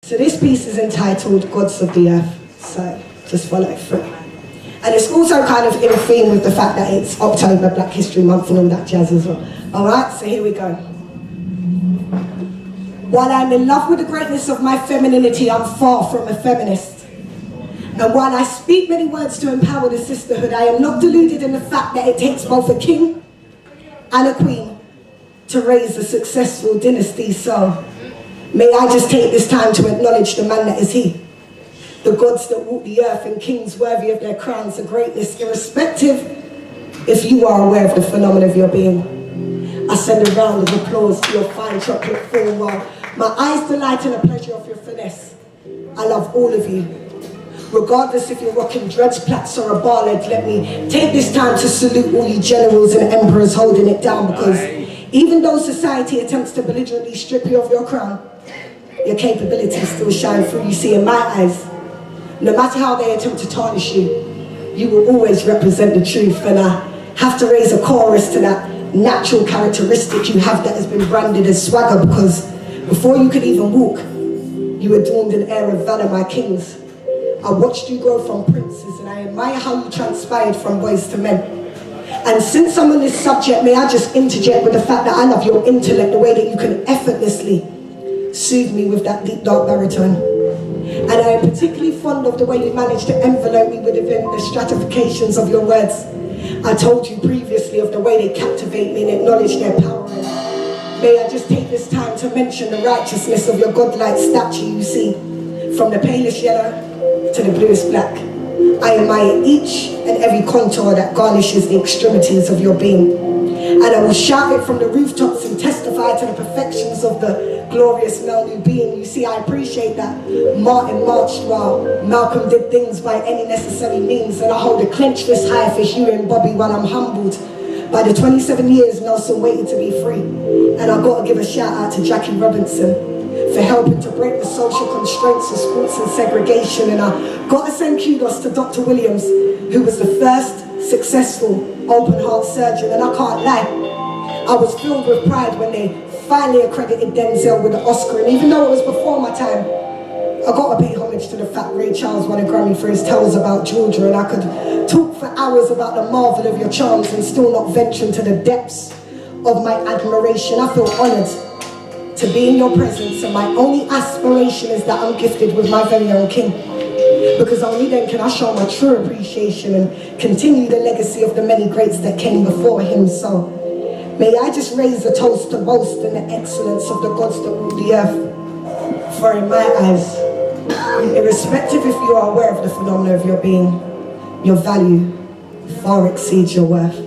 So this piece is entitled Gods of the Earth, so just follow it through. And it's also kind of in theme with the fact that it's October, Black History Month and all that jazz as well. Alright, so here we go. While I'm in love with the greatness of my femininity, I'm far from a feminist. And while I speak many words to empower the sisterhood, I am not deluded in the fact that it takes both a king and a queen to raise a successful dynasty. So may I just take this time to acknowledge the man that is he, the gods that walk the earth and kings worthy of their crowns of greatness, irrespective if you are aware of the phenomenon of your being. I send a round of applause to your fine chocolate form while my eyes delight in the pleasure of your finesse. I love all of you. Regardless if you're rocking dreads, plaits or a barlet, let me take this time to salute all you generals and emperors holding it down, because even though society attempts to belligerently strip you of your crown, your capabilities still shine through. You see, in my eyes, no matter how they attempt to tarnish you, you will always represent the truth. And I have to raise a chorus to that natural characteristic you have that has been branded as swagger, because before you could even walk, you adorned an air of valor, my kings. I watched you grow from princes, and I admire how you transpired from boys to men. And since I'm on this subject, may I just interject with the fact that I love your intellect, the way that you can effortlessly soothe me with that deep dark baritone. And I am particularly fond of the way you manage to envelope me within the stratifications of your words. I told you previously of the way they captivate me and acknowledge their power. And may I just take this time to mention the righteousness of your godlike statue. You see, from the palest yellow to the bluest black, I admire each and every contour that garnishes the extremities of your being. And I will shout it from the rooftops and testify to the perfections of the glorious male new being. You see, I appreciate that Martin marched while Malcolm did things by any necessary means, and I hold a clenched fist high for Hugh and Bobby while I'm humbled by the 27 years Nelson waited to be free. And I've got to give a shout out to Jackie Robinson for helping to break the social constraints of sports and segregation. And I've got to send kudos to Dr. Williams, who was the first successful open heart surgeon. And I can't lie, I was filled with pride when they finally accredited Denzel with the Oscar. And even though it was before my time, I got to pay homage to the fact Ray Charles won a Grammy for his tales about Georgia. And I could talk for hours about the marvel of your charms and still not venture into the depths of my admiration. I feel honored to be in your presence, and my only aspiration is that I'm gifted with my very own king, because only then can I show my true appreciation and continue the legacy of the many greats that came before him. So may I just raise a toast to boast in the excellence of the gods that rule the earth, for in my eyes, irrespective if you are aware of the phenomena of your being, your value far exceeds your worth.